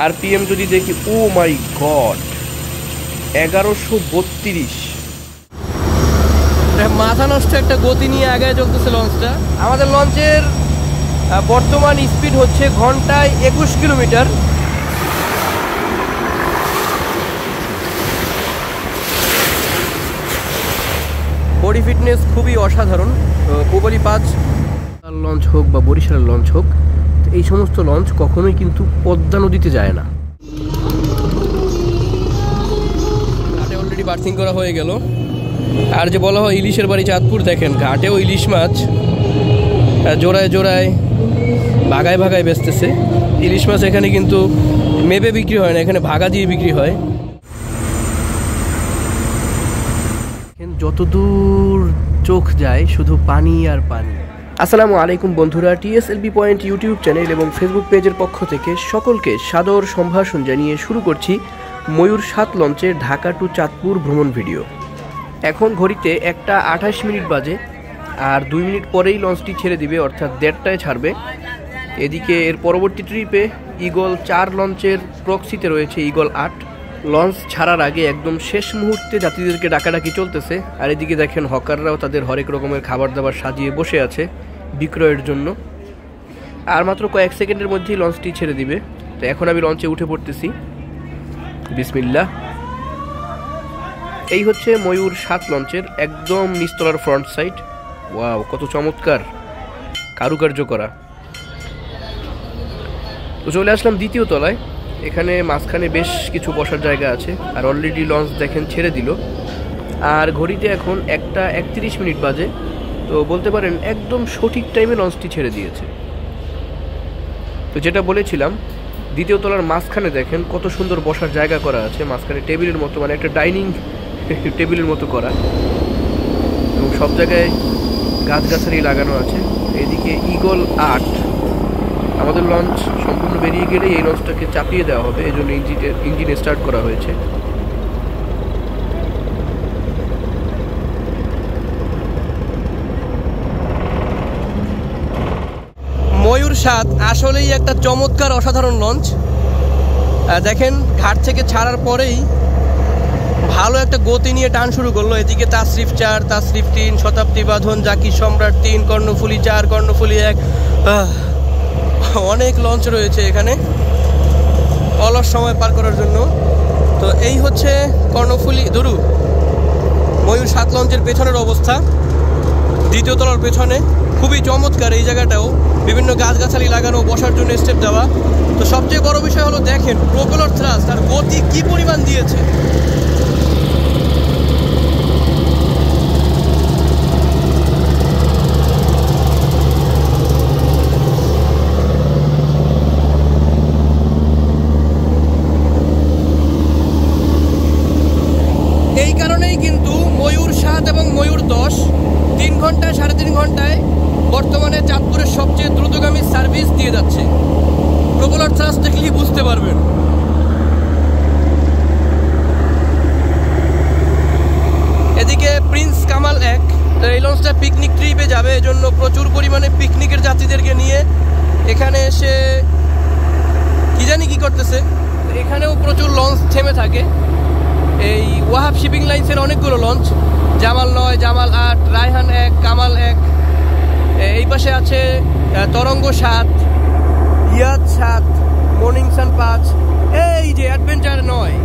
RPM যদি দেখি, ও মাই god, 1132। মাথা নষ্ট একটা গতি নিয়ে আগে চলতেছে লঞ্চটা। আমাদের লঞ্চের বর্তমান স্পিড হচ্ছে ঘন্টায় 21 কিলোমিটার। বডি ফিটনেস খুবই অসাধারণ। পুবালি 5 লঞ্চ হোক বা বরিশালের লঞ্চ হোক, এই সমস্ত লঞ্চ কখনোই কিন্তু পদ্মা নদীতে যায় না। ঘাটে অলরেডি বার্থিং করা হয়ে গেল। আর যে বলা হয় ইলিশের বাড়ি চাঁদপুর, দেখেন ঘাটেও ইলিশ মাছ জোড়ায় জোড়ায় ভাগায় ভাগায় বেচতেছে। ইলিশ মাছ এখানে কিন্তু মেপে বিক্রি হয় না, এখানে ভাগা দিয়ে বিক্রি হয়। যতদূর চোখ যায় শুধু পানি আর পানি। আসসালামু আলাইকুম বন্ধুরা, টিএসএলবি পয়েন্ট ইউটিউব চ্যানেল এবং ফেসবুক পেজের পক্ষ থেকে সকলকে সাদর সম্ভাষণ জানিয়ে শুরু করছি ময়ূর 7 লঞ্চের ঢাকা টু চাঁদপুর ভ্রমণ ভিডিও। এখন ঘড়িতে 1:28 বাজে, আর 2 মিনিট পরেই লঞ্চটি ছেড়ে দিবে, অর্থাৎ 1:30টায় ছাড়বে। এদিকে এর পরবর্তী ট্রিপে ঈগল 4 লঞ্চের প্রক্সিতে রয়েছে ঈগল 8। লঞ্চ ছাড়ার আগে একদম শেষ মুহূর্তে যাত্রীদেরকে ডাকাডাকি চলতেছে। আর এদিকে দেখেন হকাররাও তাদের হরেক রকমের খাবার দাবার সাজিয়ে বসে আছে বিক্রয়ের জন্য। আর মাত্র কয়েক সেকেন্ডের মধ্যেই লঞ্চটি ছেড়ে দিবে। তো এখন আমি লঞ্চে উঠে পড়তেছি। বিসমিল্লাহ। এই হচ্ছে ময়ূর 7 লঞ্চের একদম নিচতলার ফ্রন্ট সাইড। ওয়াও, কত চমৎকার কারুকার্য করা। তো চলে আসলাম দ্বিতীয় তলায়। এখানে মাঝখানে বেশ কিছু বসার জায়গা আছে। আর অলরেডি লঞ্চ দেখেন ছেড়ে দিল। আর ঘড়িতে এখন 1:31 বাজে। তো বলতে পারেন একদম সঠিক টাইমে লঞ্চটি ছেড়ে দিয়েছে। তো যেটা বলেছিলাম, দ্বিতীয় তলার মাঝখানে দেখেন কত সুন্দর বসার জায়গা করা আছে। মাঝখানে টেবিলের মতো, মানে একটা ডাইনিং টেবিলের মতো করা, এবং সব জায়গায় গাছগাছালি লাগানো আছে। এদিকে ঈগল 8। আমাদের লঞ্চ সম্পূর্ণ বেরিয়ে গেলে এই লঞ্চটাকে চাপিয়ে দেওয়া হবে, এই জন্য ইঞ্জিন স্টার্ট করা হয়েছে। ময়ূর 7 আসলেই একটা চমৎকার অসাধারণ লঞ্চ। দেখেন ঘাট থেকে ছাড়ার পরেই ভালো একটা গতি নিয়ে টান শুরু করলো। এদিকে তাসরিফ 4, তাসরিফ 3, শতাব্দী বাঁধন, জাকির সম্রাট 3, কর্ণফুলী 4, কর্ণফুলী 1। অনেক লঞ্চ রয়েছে এখানে অলস সময় পার করার জন্য। তো এই হচ্ছে কর্ণফুলী ধরু ময়ূর 7 লঞ্চের পেছনের অবস্থা। দ্বিতীয় তলার পেছনে খুবই চমৎকার এই জায়গাটাও, বিভিন্ন গাছগাছালি লাগানো, বসার জন্য স্টেপ দেওয়া। তো সবচেয়ে বড় বিষয় হলো দেখেন প্রপেলার থ্রাস্ট আর গতি কি পরিমাণ দিয়েছে। এই কারণেই কিন্তু ময়ূর 7 এবং ময়ূর 10 3 ঘন্টায় 3.5 ঘন্টায় বর্তমানে চাঁদপুরের সবচেয়ে দ্রুতগামী সার্ভিস দিয়ে যাচ্ছে। প্রপেলার থ্রাস্ট দেখলেই বুঝতে পারবেন। এদিকে প্রিন্স কামাল 1। তো এই লঞ্চটা পিকনিক ট্রিপে যাবে, এজন্য প্রচুর পরিমাণে পিকনিকের যাত্রীদেরকে নিয়ে এখানে এসে কি জানি কি করতেছে। এখানেও প্রচুর লঞ্চ থেমে থাকে। এই ওয়াহাব শিপিং লাইন্সের অনেকগুলো লঞ্চ, জামাল 9, জামাল 8, রায়হান 1, কামাল 1। এই পাশে আছে তরঙ্গ 7, ইয়াদ 7, মর্নিং সান 5, এই যে অ্যাডভেঞ্চার 9।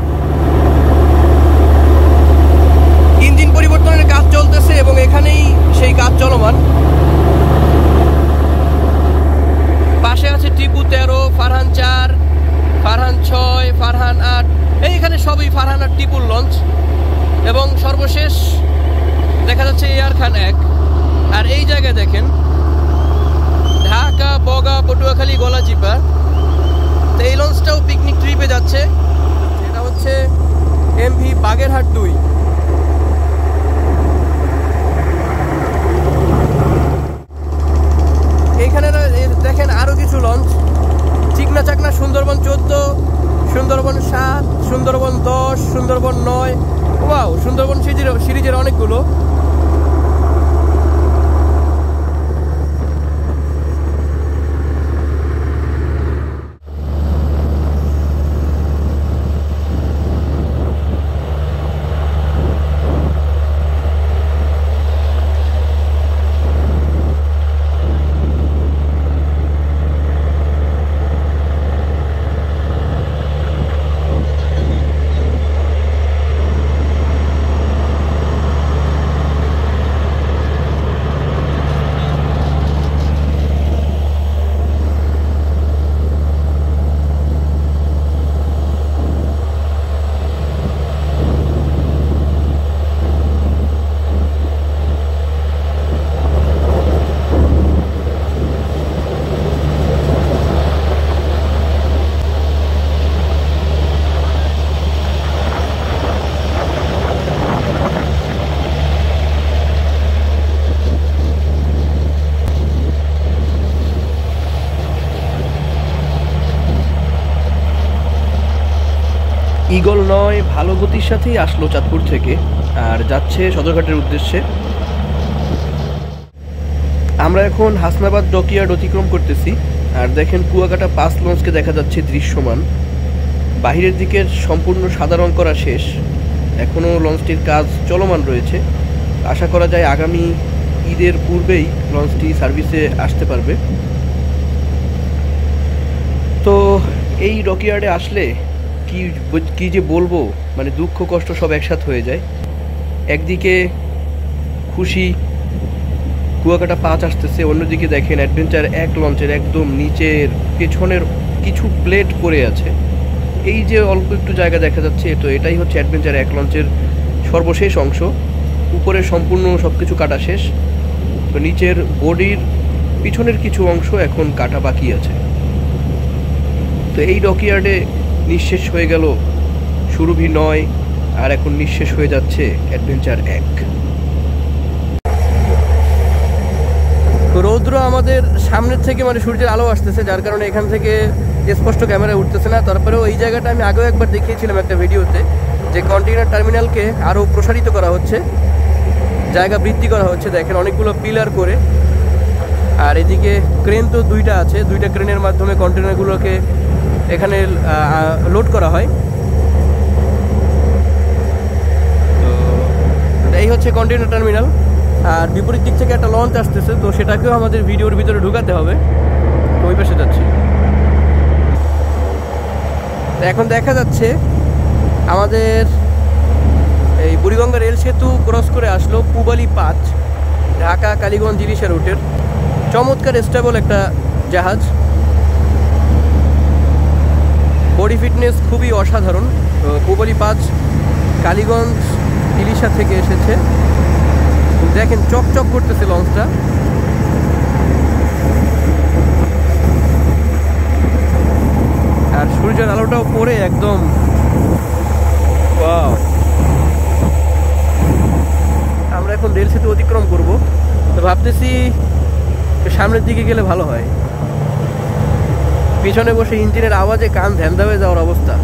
ইঞ্জিন পরিবর্তনের কাজ চলতেছে এবং এখানেই সেই কাজ চলমান। পাশে আছে টিপু 13, ফারহান 4, ফারহান 6, ফারহান 8। এইখানে সবই ফারহান আর টিপুর লঞ্চ। এবং সর্বশেষ দেখা যাচ্ছে এয়ার খান 1। আর এই জায়গায় দেখেন ঢাকা, বগা, পটুয়াখালী, গলাচিপা। তো এই লঞ্চটাও পিকনিক ট্রিপে যাচ্ছে। এটা হচ্ছে এমভি বাগেরহাট 2। এইখানে দেখেন আরো কিছু লঞ্চ, চিকনা চাকনা সুন্দরবন 14, সুন্দরবন 7, সুন্দরবন 10, সুন্দরবন 9। ওয়াও, সুন্দরবন সিরিজের অনেকগুলো। ঈগল 9 ভালো গতির সাথেই আসলো চাঁদপুর থেকে আর যাচ্ছে সদরঘাটের উদ্দেশ্যে। আমরা এখন হাসনাবাদ ডকইয়ার্ড অতিক্রম করতেছি আর দেখেন কুয়াকাটা 5 লঞ্চকে দেখা যাচ্ছে দৃশ্যমান। বাহিরের দিকের সম্পূর্ণ সাদা রং করা শেষ, এখনও লঞ্চটির কাজ চলমান রয়েছে। আশা করা যায় আগামী ঈদের পূর্বেই লঞ্চটি সার্ভিসে আসতে পারবে। তো এই ডকইয়ার্ডে আসলে কি যে বলবো, মানে দুঃখ কষ্ট সব একসাথে হয়ে যায়। একদিকে খুশি কুয়াকাটা 5 আসতেছে, অন্যদিকে দেখেন অ্যাডভেঞ্চার 1 লঞ্চের একদম নিচের পেছনের কিছু প্লেট পড়ে আছে। এই যে অল্প একটু জায়গা দেখা যাচ্ছে, তো এটাই হচ্ছে অ্যাডভেঞ্চার 1 লঞ্চের সর্বশেষ অংশ। উপরে সম্পূর্ণ সব কিছু কাটা শেষ, তো নিচের বডির পিছনের কিছু অংশ এখন কাটা বাকি আছে। তো এই ডকইয়ার্ডে নিঃশেষ হয়ে গেল সুরভি 9 আর এখন নিঃশেষ হয়ে যাচ্ছে অ্যাডভেঞ্চার 1। রৌদ্র আমাদের সামনের থেকে মানে সূর্যের আলো আসতেছে, যার কারণে এখান থেকে স্পষ্ট ক্যামেরায় উঠতেছে না। তারপরেও এই জায়গাটা আমি আগেও একবার দেখিয়েছিলাম একটা ভিডিওতে, যে কন্টেইনার টার্মিনালকে আরও প্রসারিত করা হচ্ছে, জায়গা বৃদ্ধি করা হচ্ছে। দেখেন অনেকগুলো পিলার করে, আর এদিকে ক্রেন তো 2টা আছে, 2টা ক্রেনের মাধ্যমে কন্টেইনারগুলোকে এখানে লোড করা হয়। তো এই হচ্ছে কন্টেইনার টার্মিনাল। আর বিপরীত দিক থেকে একটা লঞ্চ আসতেছে, তো সেটাকেও আমাদের ভিডিওর ভিতরে ঢুকাতে হবে। তো ওই পাশে যাচ্ছি। এখন দেখা যাচ্ছে আমাদের এই বুড়িগঙ্গা রেল সেতু ক্রস করে আসলো পুবালি 5, ঢাকা কালীগঞ্জ ইলিশা রুটের চমৎকার স্টেবল একটা জাহাজ। বডি ফিটনেস খুবই অসাধারণ। তো পুবালি 5 কালীগঞ্জ ইলিশা থেকে এসেছে। দেখেন চকচক করতেছে লঞ্চটা। আর সূর্যের আলোটাও পড়ে একদম ওয়াও। আমরা এখন রেল সেতু অতিক্রম করব, তো ভাবতেছি সামনের দিকে গেলে ভালো হয়। পিছনে বসে ইঞ্জিনের আওয়াজে কান ধ্যান্দা হয়ে যাওয়ার অবস্থা।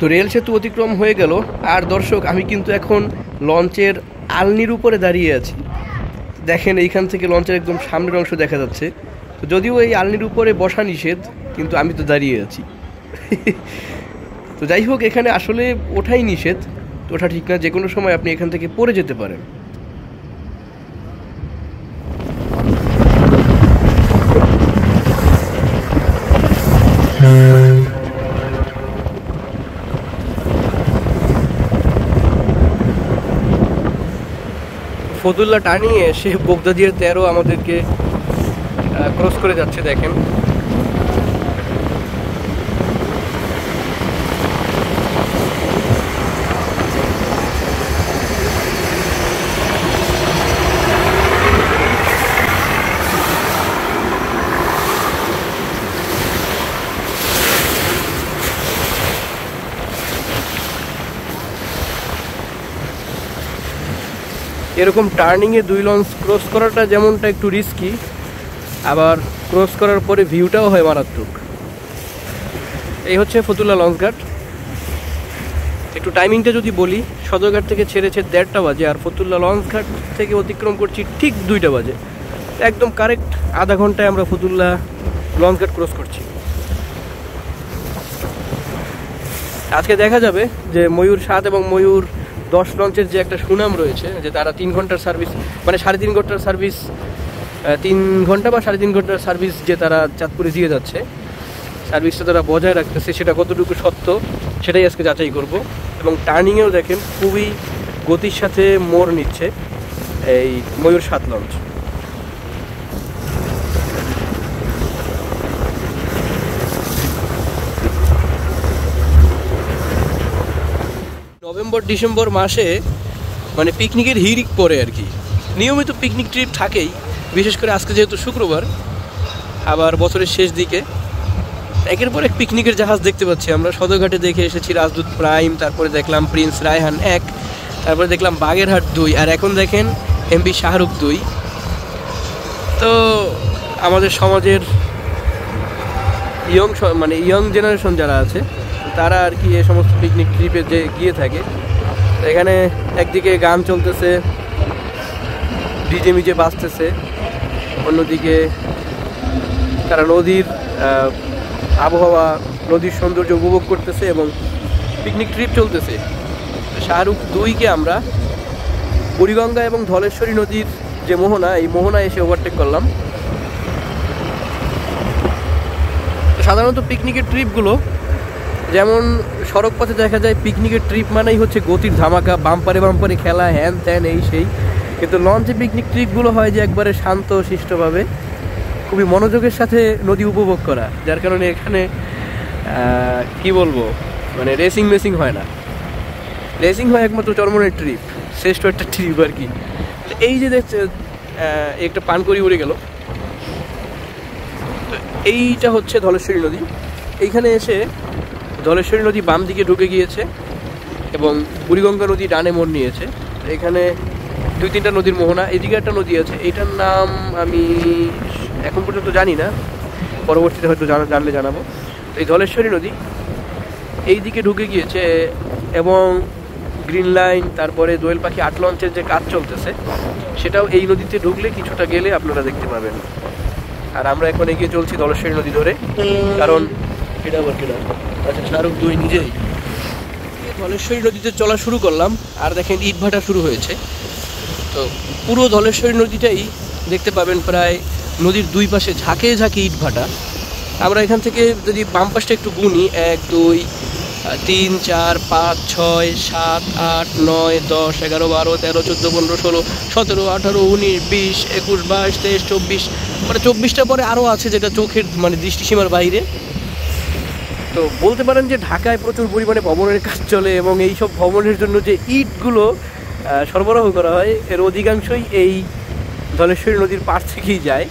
তো রেল সেতু অতিক্রম হয়ে গেল। আর দর্শক, আমি কিন্তু এখন লঞ্চের আলনির উপরে দাঁড়িয়ে আছি। দেখেন এইখান থেকে লঞ্চের একদম সামনের অংশ দেখা যাচ্ছে। তো যদিও এই আলনির উপরে বসা নিষেধ, কিন্তু আমি তো দাঁড়িয়ে আছি। তো যাই হোক, এখানে আসলে ওঠাই নিষেধ, তো ওঠা ঠিক না। যে কোনো সময় আপনি এখান থেকে পড়ে যেতে পারেন। ফতুল্লা টানিয়ে সে বোগদাদিয়ার 13 আমাদেরকে ক্রস করে যাচ্ছে। দেখেন এরকম টার্নিংয়ে 2 লঞ্চ ক্রস করাটা যেমনটা একটু রিস্কি, আবার ক্রস করার পরে ভিউটাও হয় মারাত্মক। এই হচ্ছে ফতুল্লা লঞ্চঘাট। একটু টাইমিংটা যদি বলি, সদরঘাট থেকে ছেড়েছে 1:30 বাজে, আর ফতুল্লা লঞ্চঘাট থেকে অতিক্রম করছি ঠিক 2টা বাজে। একদম কারেক্ট আধা ঘন্টায় আমরা ফতুল্লা লঞ্চঘাট ক্রস করছি। আজকে দেখা যাবে যে ময়ূর 7 এবং ময়ূর 10 লঞ্চের যে একটা সুনাম রয়েছে, যে তারা 3 ঘন্টার সার্ভিস, মানে 3.5 ঘন্টার সার্ভিস, 3 ঘন্টা বা 3.5 ঘন্টার সার্ভিস যে তারা চাঁদপুরে দিয়ে যাচ্ছে, সার্ভিসটা তারা বজায় রাখতেছে, সেটা কতটুকু সত্য সেটাই আজকে যাচাই করব। এবং টার্নিংয়েও দেখেন খুবই গতির সাথে মোড় নিচ্ছে এই ময়ূর 7 লঞ্চ। নভেম্বর ডিসেম্বর মাসে মানে পিকনিকের হিড়িক পড়ে আর কি। নিয়মিত পিকনিক ট্রিপ থাকেই, বিশেষ করে আজকে যেহেতু শুক্রবার, আবার বছরের শেষ দিকে। একের পর এক পিকনিকের জাহাজ দেখতে পাচ্ছি আমরা। সদরঘাটে দেখে এসেছি রাজদূত প্রাইম, তারপরে দেখলাম প্রিন্স রায়হান 1, তারপরে দেখলাম বাগেরহাট 2, আর এখন দেখেন এমভি শাহরুখ 2। তো আমাদের সমাজের ইয়ং জেনারেশন যারা আছে তারা আর কি এই সমস্ত পিকনিক ট্রিপে যে গিয়ে থাকে, এখানে একদিকে গান চলতেছে, ডিজে মিজে বাজতেছে, অন্যদিকে তারা নদীর আবহাওয়া, নদীর সৌন্দর্য উপভোগ করতেছে এবং পিকনিক ট্রিপ চলতেছে। শাহরুখ 2কে আমরা বুড়িগঙ্গা এবং ধলেশ্বরী নদীর যে মোহনা, এই মোহনা এসে ওভারটেক করলাম। সাধারণত পিকনিকের ট্রিপগুলো যেমন সড়ক পথে দেখা যায়, পিকনিকের ট্রিপ মানেই হচ্ছে গতির ধামাকা, বাম্পারে বাম্পারে খেলা, হ্যান ত্যান এই সেই। কিন্তু লঞ্চে পিকনিক ট্রিপগুলো হয় যে একবারে শান্ত শিষ্টভাবে, খুবই মনোযোগের সাথে নদী উপভোগ করা, যার কারণে এখানে কি বলবো, মানে রেসিং হয় না, রেসিং হয় একমাত্র চরমনের ট্রিপ, শ্রেষ্ঠ একটা ট্রিপ আর কি। এই যে দেখছে একটা পানকড়ি উড়ে গেল, তো এইটা হচ্ছে ধলেশ্বরী নদী। এইখানে এসে ধলেশ্বরী নদী বাম দিকে ঢুকে গিয়েছে এবং বুড়িগঙ্গা নদী ডানে মোড় নিয়েছে। এখানে 2-3টা নদীর মোহনা, এদিকে একটা নদী আছে, এইটার নাম আমি এখন পর্যন্ত জানি না, পরবর্তীতে হয়তো জানলে জানাবো। এই ধলেশ্বরী নদী এই দিকে ঢুকে গিয়েছে এবং গ্রিন লাইন, তারপরে দোয়েল পাখি 8 লঞ্চের যে কাজ চলতেছে সেটাও এই নদীতে ঢুকলে কিছুটা গেলে আপনারা দেখতে পাবেন। আর আমরা এখন এগিয়ে চলছি ধলেশ্বরী নদী ধরে, কারণ এটা আবার কেনা, আচ্ছা শাহরুখ 2 নিজেই। ধলেশ্বরী নদীতে চলা শুরু করলাম, আর দেখেন ইটভাটা শুরু হয়েছে। তো পুরো ধলেশ্বরী নদীটাই দেখতে পাবেন প্রায় নদীর 2 পাশে ঝাঁকে ঝাঁকে ইটভাটা। আমরা এখান থেকে যদি বাম পাশটা একটু গুনি, 1 2 3 4 5 6 7 8 9 10 11 12 13 14 15 16 17 18 19 20 21 22 23 24, মানে 24টা পরে আরও আছে যেটা চোখের মানে দৃষ্টিসীমার বাইরে। তো বলতে পারেন যে ঢাকায় প্রচুর পরিমাণে ভবনের কাজ চলে এবং এই সব ভবনের জন্য যে ইটগুলো সরবরাহ করা হয় এর অধিকাংশই এই ধলেশ্বরী নদীর পাড় থেকেই যায়।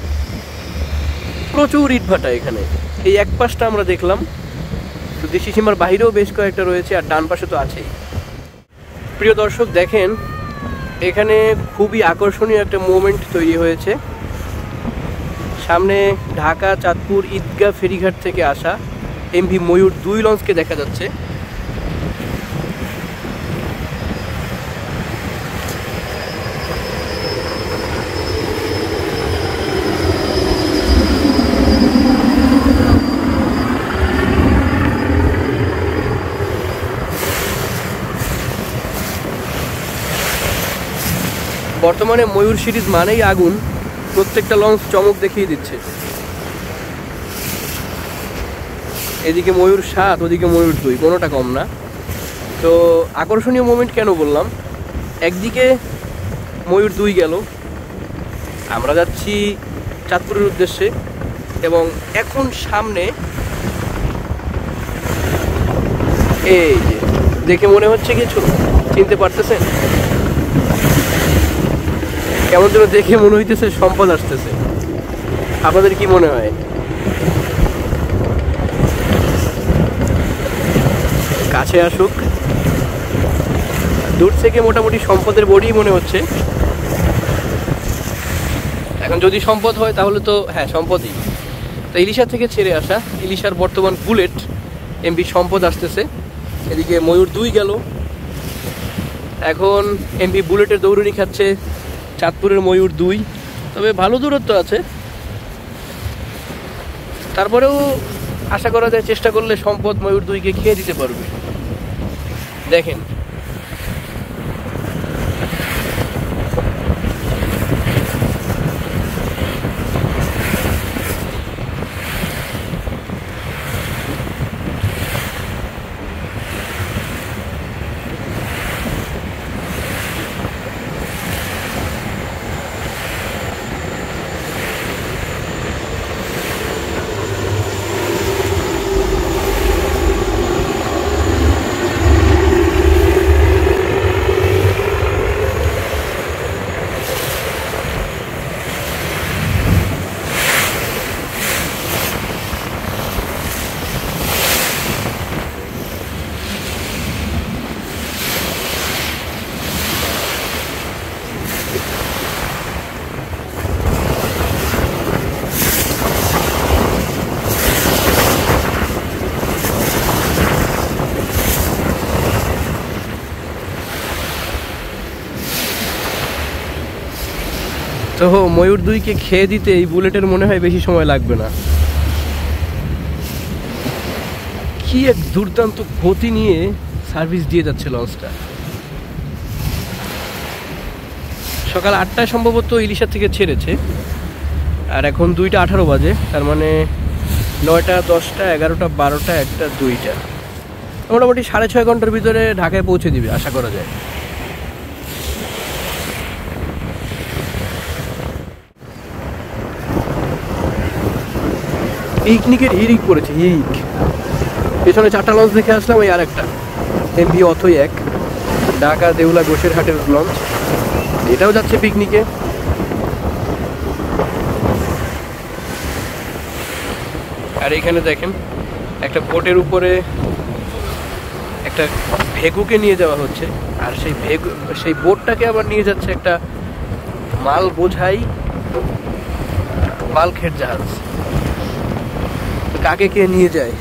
প্রচুর ইটভাটা এখানে, এই এক পাশটা আমরা দেখলাম, তো দেশি সীমার বাইরেও বেশ কয়েকটা রয়েছে, আর ডান পাশে তো আছেই। প্রিয় দর্শক দেখেন, এখানে খুবই আকর্ষণীয় একটা মোমেন্ট তৈরি হয়েছে। সামনে ঢাকা চাঁদপুর ঈদগাহ ফেরিঘাট থেকে আসা এমভি ময়ূর 2 লঞ্চকে দেখা যাচ্ছে। বর্তমানে ময়ূর সিরিজ মানেই আগুন, প্রত্যেকটা লঞ্চ চমক দেখিয়ে দিচ্ছে। এদিকে ময়ূর 7, ওদিকে ময়ূর 2, কোনোটা কম না। তো আকর্ষণীয় মোমেন্ট কেন বললাম, একদিকে ময়ূর 2 গেল, আমরা যাচ্ছি চাঁদপুরের উদ্দেশ্যে, এবং এখন সামনে এই যে দেখে মনে হচ্ছে কিছু চিনতে পারতেছেন, কেমন যেন দেখে মনে হইতেছে সম্পদ আসতেছে। আপনাদের কি মনে হয়? কাছে আসুক, দূর থেকে মোটামুটি সম্পদের বডি মনে হচ্ছে। এখন যদি সম্পদ হয় তাহলে তো হ্যাঁ সম্পদই। তো ইলিশা থেকে ছেড়ে আসা, ইলিশার বর্তমান বুলেট এমভি সম্পদ আসতেছে। এদিকে ময়ূর 2 গেল, এখন এমভি বুলেটের দৌড়ুনি খাচ্ছে চাঁদপুরের ময়ূর 2। তবে ভালো দূরত্ব আছে, তারপরেও আশা করা যায় চেষ্টা করলে সম্পদ ময়ূর 2কে খেয়ে দিতে পারবে। দেখেন তো ময়ূর 2কে খেয়ে দিতে এই বুলেটের মনে হয় বেশি সময় লাগবে না। কি এক দুর্দান্ত গতি নিয়ে সার্ভিস দিয়ে যাচ্ছে লঞ্চটা। সকাল 8টায় সম্ভবত ইলিশা থেকে ছেড়েছে, আর এখন 2টা 18 বাজে, তার মানে 9টা 10টা 11টা 12টা 1টা 2টা, মোটামুটি 6.5 ঘন্টার ভিতরে ঢাকায় পৌঁছে দিবে আশা করা যায়। পিকনিকের হিরিক পড়েছে, হিরিক। পেছনে 4টা লঞ্চ দেখে আসলাম, ওই আর একটা এমভি অথই 1 ঢাকা দেউলা গোসেরহাটের লঞ্চ, এটাও যাচ্ছে পিকনিকে। আর এখানে দেখেন একটা বোটের উপরে একটা ভেগুকে নিয়ে যাওয়া হচ্ছে, আর সেই বোটটাকে আবার নিয়ে যাচ্ছে একটা মাল বোঝাই বাল্কহেড জাহাজ। কাকে কে নিয়ে যায়।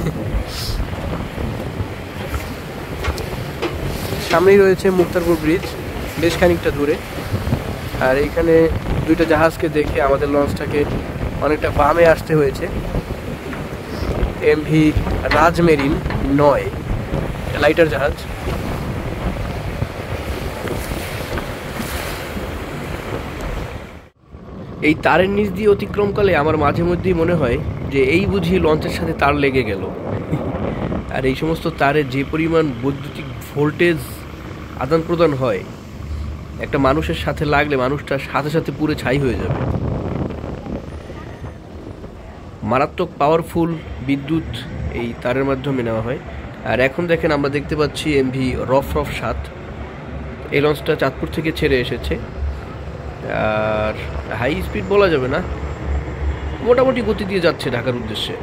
সামনেই রয়েছে মুক্তারপুর ব্রিজ, বেশ খানিকটা দূরে। আর এইখানে 2টা জাহাজকে দেখে আমাদের লঞ্চটাকে অনেকটা বামে আসতে হয়েছে। এমভি রাজমেরিন 9 লাইটার জাহাজ। এই তারের নিচ দিয়ে অতিক্রমকালে আমার মাঝে মধ্যেই মনে হয় যে এই বুঝি লঞ্চের সাথে তার লেগে গেল। আর এই সমস্ত তারের যে পরিমাণ বৈদ্যুতিক ভোল্টেজ আদান প্রদান হয়, একটা মানুষের সাথে লাগলে মানুষটা সাথে সাথে পুরো ছাই হয়ে যাবে। মারাত্মক পাওয়ারফুল বিদ্যুৎ এই তারের মাধ্যমে নেওয়া হয়। আর এখন দেখেন আমরা দেখতে পাচ্ছি এমভি রফরফ 7, এই লঞ্চটা চাঁদপুর থেকে ছেড়ে এসেছে। আর হাই স্পিড বলা যাবে না, মোটামুটি গতি দিয়ে যাচ্ছে ঢাকার উদ্দেশ্যে।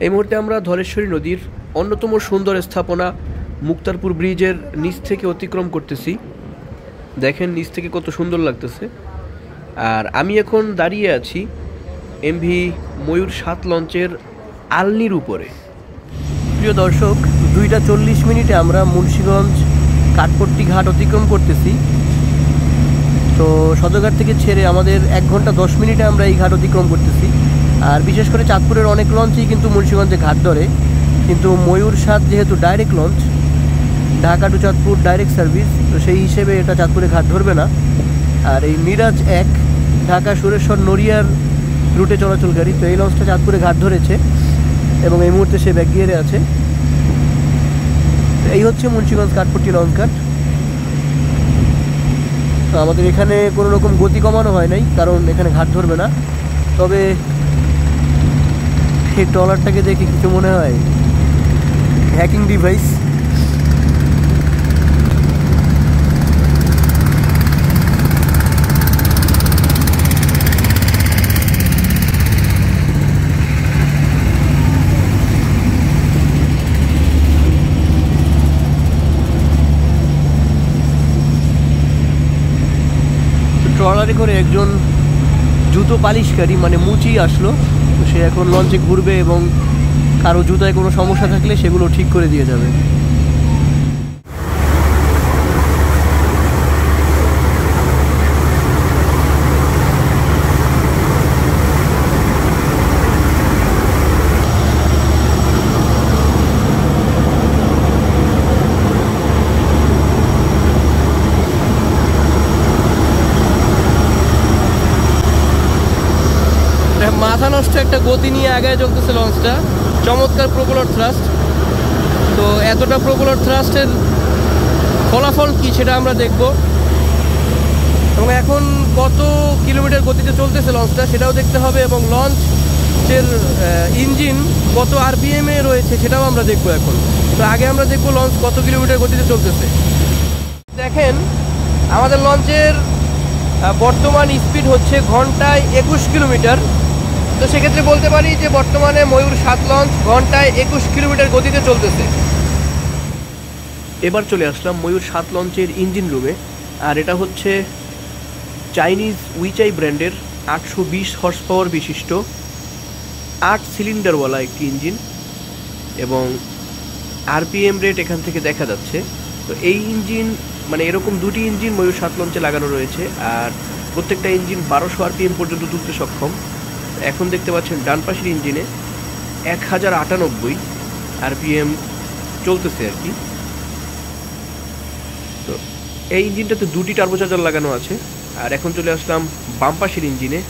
এই মুহূর্তে আমরা ধলেশ্বরী নদীর অন্যতম সুন্দর স্থাপনা মুক্তারপুর ব্রিজের নিচ থেকে অতিক্রম করতেছি। দেখেন নিচ থেকে কত সুন্দর লাগতেছে। আর আমি এখন দাঁড়িয়ে আছি এমভি ময়ূর 7 লঞ্চের আলনির উপরে। প্রিয় দর্শক, 2:40 আমরা মুন্সিগঞ্জ কাঠপট্টি ঘাট অতিক্রম করতেছি। তো সদরঘাট থেকে ছেড়ে আমাদের 1 ঘন্টা 10 মিনিটে আমরা এই ঘাট অতিক্রম করতেছি। আর বিশেষ করে চাঁদপুরের অনেক লঞ্চই কিন্তু মুন্সিগঞ্জে ঘাট ধরে, কিন্তু ময়ূর 7 যেহেতু direct launch, Dhaka to Chandpur direct service, তো সেই হিসেবে এটা চাঁদপুরে ঘাট ধরবে না। আর এই মিরাজ 1 ঢাকা সুরেশ্বর নড়িয়ার রুটে চলাচলকারী, তো এই লঞ্চটা চাঁদপুরে ঘাট ধরেছে এবং এই মুহূর্তে সে ব্যাক গিয়ারে আছে। এই হচ্ছে মুন্সিগঞ্জ কাঠপট্টি লঞ্চ ঘাট। তো আমাদের এখানে কোনো রকম গতি কমানো হয় নাই, কারণ এখানে ঘাট ধরবে না। তবে এই ট্রলারটাকে দেখে কিছু মনে হয় হ্যাকিং ডিভাইস। ট্রলারে করে একজন জুতো পালিশকারী মানে মুচি আসলো, তো সে এখন লঞ্চে ঘুরবে এবং কারো জুতায় কোনো সমস্যা থাকলে সেগুলো ঠিক করে দিয়ে যাবে। মাথা নষ্ট একটা গতি নিয়ে আগে চলতেছে লঞ্চটা, চমৎকার প্রপেলার থ্রাস্ট। তো এতটা প্রপেলার থ্রাস্টের ফলাফল কি সেটা আমরা দেখব, এবং এখন কত কিলোমিটার গতিতে চলতেছে লঞ্চটা সেটাও দেখতে হবে, এবং লঞ্চের ইঞ্জিন কত আরপিএমে রয়েছে সেটাও আমরা দেখবো এখন। তো আগে আমরা দেখবো লঞ্চ কত কিলোমিটার গতিতে চলতেছে। দেখেন আমাদের লঞ্চের বর্তমান স্পিড হচ্ছে ঘন্টায় 21 কিলোমিটার। তো সেক্ষেত্রে বলতে পারি যে বর্তমানে ময়ূর 7 লঞ্চ ঘন্টায় 21 কিলোমিটার গতিতে চলতেছে। এবার চলে আসলাম ময়ূর 7 লঞ্চের ইঞ্জিন রুমে। আর এটা হচ্ছে চাইনিজ উইচাই ব্র্যান্ডের 820 হর্স পাওয়ার বিশিষ্ট 8 সিলিন্ডারওয়ালা একটি ইঞ্জিন, এবং আরপিএম রেট এখান থেকে দেখা যাচ্ছে। তো এই ইঞ্জিন মানে এরকম দুটি ইঞ্জিন ময়ূর 7 লঞ্চে লাগানো রয়েছে, আর প্রত্যেকটা ইঞ্জিন 1200 আরপিএম পর্যন্ত তুলতে সক্ষম। এখন দেখতে পাচ্ছেন ডান পাশের ইঞ্জিনে 1098 আরপিএম চলতেছে আর কি। তো এই ইঞ্জিনটাতে দুটি টার্বোচার্জার লাগানো আছে। আর এখন চলে আসলাম বাম পাশের ইঞ্জিনে।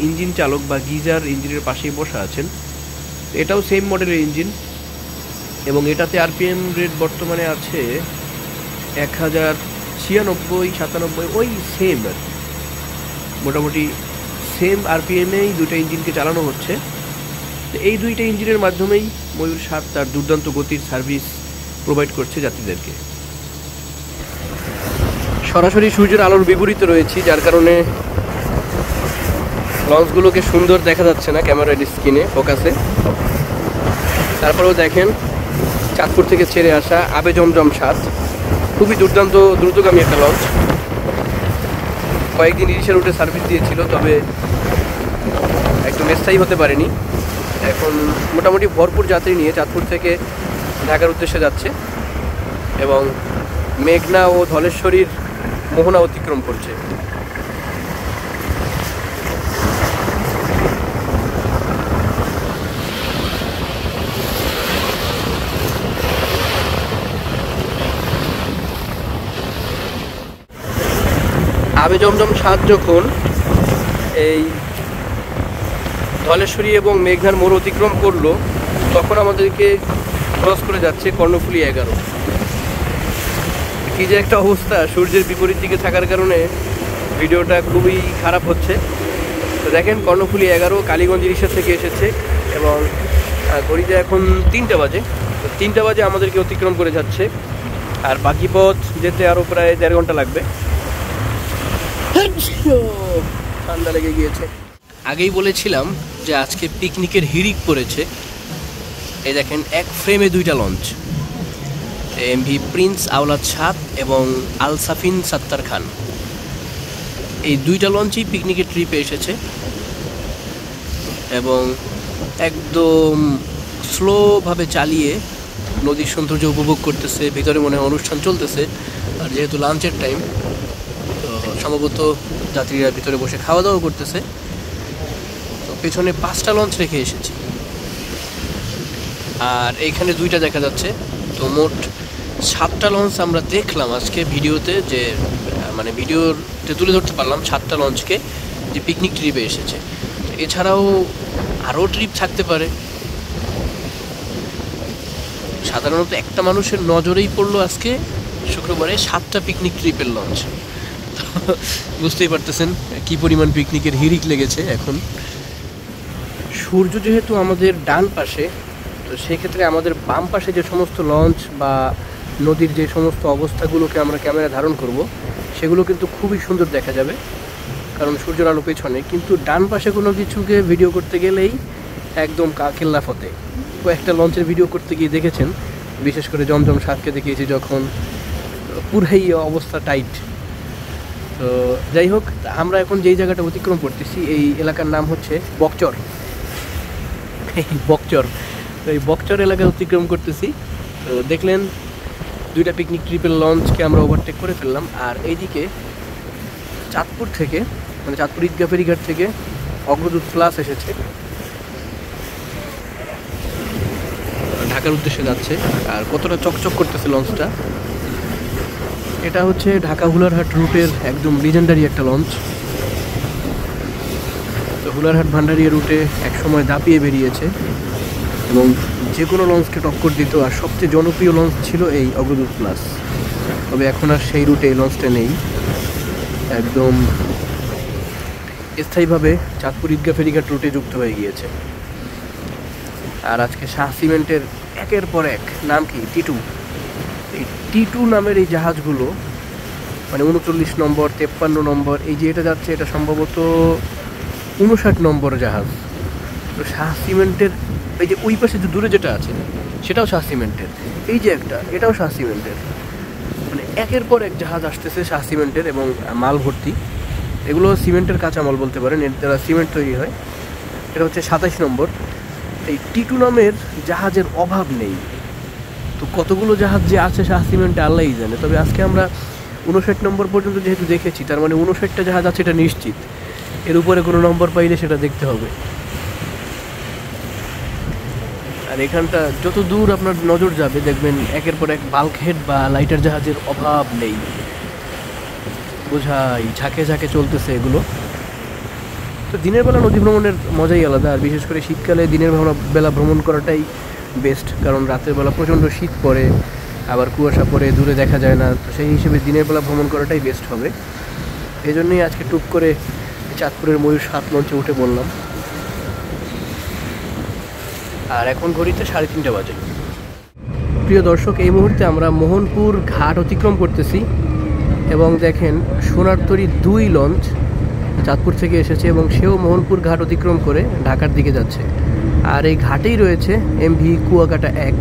ইঞ্জিন চালক বা গিজার ইঞ্জিনের পাশেই বসা আছেন। এটাও সেম মডেলের ইঞ্জিন, এবং এটাতে আরপিএম রেট বর্তমানে আছে 1096-97, ওই সেম আর মোটামুটি সেম আরপিএমেই দুটো ইঞ্জিনকে চালানো হচ্ছে। তো এই দুইটা ইঞ্জিনের মাধ্যমেই ময়ূর 7 তার দুর্দান্ত গতির সার্ভিস প্রোভাইড করছে যাত্রীদেরকে। সরাসরি সূর্যের আলোর বিপরীতে রয়েছি, যার কারণে লঞ্চগুলোকে সুন্দর দেখা যাচ্ছে না ক্যামেরার স্ক্রিনে ফোকাসে। তারপরেও দেখেন চাঁদপুর থেকে ছেড়ে আসা আবে জমজম 7, খুবই দুর্দান্ত দ্রুতগামী একটা লঞ্চ। কয়েকদিন ইলিশা রুটে সার্ভিস দিয়েছিল, তবে একদম স্থায়ী হতে পারেনি। এখন মোটামুটি ভরপুর যাত্রী নিয়ে চাঁদপুর থেকে ঢাকার উদ্দেশ্যে যাচ্ছে, এবং মেঘনা ও ধলেশ্বরীর মোহনা অতিক্রম করছে। আবে জমজম 7 যখন এই ধলেশ্বরী এবং মেঘনার মোড় অতিক্রম করলো, তখন আমাদেরকে ক্রস করে যাচ্ছে কর্ণফুলী 11। কি যে একটা অবস্থা, সূর্যের বিপরীত দিকে থাকার কারণে ভিডিওটা খুবই খারাপ হচ্ছে। তো দেখেন কর্ণফুলী 11 কালীগঞ্জ ইলিশা থেকে এসেছে, এবং ঘড়িতে এখন 3টা বাজে। তো 3টা বাজে আমাদেরকে অতিক্রম করে যাচ্ছে, আর বাকি পথ যেতে আরও প্রায় 1.5 ঘন্টা লাগবে। ঠান্ডা লেগে গিয়েছে। আগেই বলেছিলাম যে আজকে পিকনিকের হিড়িক পড়েছে। এই দেখেন এক ফ্রেমে দুইটা লঞ্চ, এমভি প্রিন্স আওলাদ 7 এবং আল সাফিন সাত্তার খান, এই দুইটা লঞ্চই পিকনিকের ট্রিপে এসেছে, এবং একদম স্লোভাবে চালিয়ে নদীর সৌন্দর্য উপভোগ করতেছে। ভিতরে মনে হয় অনুষ্ঠান চলতেছে, আর যেহেতু লাঞ্চের টাইম, তো সম্ভবত যাত্রীরা ভিতরে বসে খাওয়া দাওয়া করতেছে। তো পেছনে 5টা লঞ্চ রেখে এসেছি, আর এইখানে 2টা দেখা যাচ্ছে। তো মোট 7টা লঞ্চ আমরা দেখলাম আজকে ভিডিওতে, যে মানে ভিডিওতে তুলে ধরতে পারলাম 7টা লঞ্চকে যে পিকনিক ট্রিপে এসেছে। এছাড়াও আরও ট্রিপ থাকতে পারে। সাধারণত একটা মানুষের নজরেই পড়লো আজকে শুক্রবারে 7টা পিকনিক ট্রিপের লঞ্চ। বুঝতেই পারতেছেন কি পরিমাণ পিকনিকের হিড়িক লেগেছে। এখন সূর্য যেহেতু আমাদের ডান পাশে, তো সেক্ষেত্রে আমাদের বাম পাশে যে সমস্ত লঞ্চ বা নদীর যে সমস্ত অবস্থাগুলোকে আমরা ক্যামেরা ধারণ করব, সেগুলো কিন্তু খুবই সুন্দর দেখা যাবে, কারণ সূর্যের আলো পেছনে। কিন্তু ডান পাশে কোনো কিছুকে ভিডিও করতে গেলেই একদম কাকেল্লা ফতে। কয়েকটা লঞ্চের ভিডিও করতে গিয়ে দেখেছেন, বিশেষ করে জমজম 7কে দেখিয়েছি যখন, পুরাই অবস্থা টাইট। তো যাই হোক, আমরা এখন যেই জায়গাটা অতিক্রম করতেছি, এই এলাকার নাম হচ্ছে বকচর। বকচর, তো এই বকচর এলাকায় অতিক্রম করতেছি। তো দেখলেন 2টা পিকনিক ট্রিপের লঞ্চকে আমরা ওভারটেক করে ফেললাম। আর এইদিকে চাঁদপুর থেকে, মানে চাঁদপুর ঈদগাহ ফেরিঘাট থেকে অগ্রদূত প্লাস এসেছে, ঢাকার উদ্দেশ্যে যাচ্ছে। আর কতটা চকচক করতেছে লঞ্চটা। এটা হচ্ছে ঢাকা হুলারহাট রুটের একদম লিজেন্ডারি একটা লঞ্চ। তো হুলারহাট ভান্ডারিয়া রুটে একসময় দাপিয়ে বেরিয়েছে, এবং যে কোনো লঞ্চকে টক্কর দিত। আর সবচেয়ে জনপ্রিয় লঞ্চ ছিল এই অগ্রদূত প্লাস। তবে এখন আর সেই রুটে এই লঞ্চটা নেই, একদম স্থায়ীভাবে চাঁদপুর ঈদগাহ ফেরিঘাট রুটে যুক্ত হয়ে গিয়েছে। আর আজকে শাহ সিমেন্টের একের পর এক, নাম কি টিটু, এই টিটু নামের এই জাহাজগুলো, মানে 39 নম্বর, 53 নম্বর, এই যে এটা যাচ্ছে, এটা সম্ভবত 59 নম্বর জাহাজ। তো শাহ সিমেন্টের এই যে ওই পাশে যে দূরে যেটা আছে, সেটাও শাহ সিমেন্টের। এই যে একটা, এটাও শাহ সিমেন্টের। মানে একের পর এক জাহাজ আসতেছে শাহ সিমেন্টের এবং মাল ভর্তি। এগুলো সিমেন্টের কাঁচামাল বলতে পারেন, এর দ্বারা সিমেন্ট তৈরি হয়। এটা হচ্ছে 27 নম্বর। এই টিটু নামের জাহাজের অভাব নেই। তো কতগুলো জাহাজ যে আছে শাহ সিমেন্টে আল্লাহই জানে। তবে আজকে আমরা 59 নম্বর পর্যন্ত যেহেতু দেখেছি, তার মানে 59টা জাহাজ আছে এটা নিশ্চিত। এর উপরে কোনো নম্বর পাইলে সেটা দেখতে হবে। আর এখানটা যত দূর আপনার নজর যাবে দেখবেন একের পর এক বাল্কহেড বা লাইটার জাহাজের অভাব নেই। বোঝাই ঝাঁকে ঝাঁকে চলতেছে এগুলো। তো দিনের বেলা নদী ভ্রমণের মজাই আলাদা, আর বিশেষ করে শীতকালে দিনের বেলা ভ্রমণ করাটাই বেস্ট, কারণ রাতের বেলা প্রচণ্ড শীত পড়ে, আবার কুয়াশা পড়ে, দূরে দেখা যায় না। তো সেই হিসেবে দিনের বেলা ভ্রমণ করাটাই বেস্ট হবে। এই জন্যই আজকে টুক করে চাঁদপুরের ময়ূর 7 মঞ্চে উঠে বললাম। আর এখন ঘড়িতে 3:30 বাজে। প্রিয় দর্শক, এই মুহূর্তে আমরা মোহনপুর ঘাট অতিক্রম করতেছি এবং দেখেন সোনার তরী 2 লঞ্চ চাঁদপুর থেকে এসেছে এবং সেও মোহনপুর ঘাট অতিক্রম করে ঢাকার দিকে যাচ্ছে। আর এই ঘাটেই রয়েছে এমভি কুয়াকাটা 1।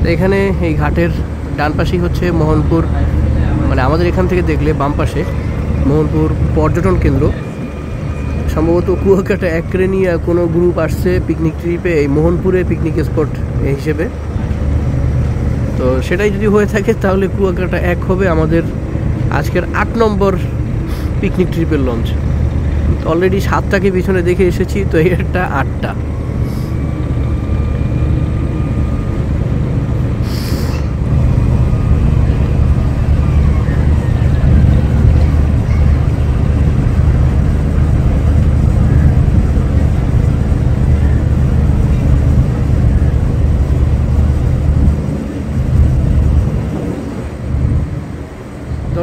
তো এখানে এই ঘাটের ডান পাশেই হচ্ছে মোহনপুর, মানে আমাদের এখান থেকে দেখলে বাম পাশে মোহনপুর পর্যটন কেন্দ্র। সম্ভবত কুয়াকাটা 1 নিয়ে কোনো গ্রুপ আসছে পিকনিক ট্রিপে এই মোহনপুরে পিকনিক স্পট হিসেবে। তো সেটাই যদি হয়ে থাকে তাহলে কুয়াকাটা 1 হবে আমাদের আজকের 8 নম্বর পিকনিক ট্রিপের লঞ্চ। তো অলরেডি 7টাকে পিছনে দেখে এসেছি, তো এটা 8টা।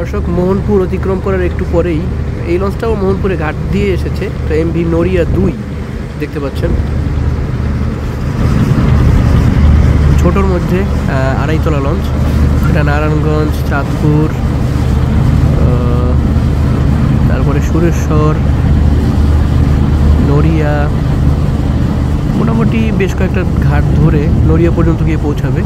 দর্শক, মোহনপুর অতিক্রম করার একটু পরেই এই লঞ্চটাও মোহনপুরে ঘাট দিয়ে এসেছে। তো এমভি নড়িয়া 2 দেখতে পাচ্ছেন, ছোটোর মধ্যে 2.5 তলা লঞ্চ। এটা নারায়ণগঞ্জ, চাঁদপুর, তারপরে সুরেশ্বর, নড়িয়া, মোটামুটি বেশ কয়েকটা ঘাট ধরে নড়িয়া পর্যন্ত গিয়ে পৌঁছাবে।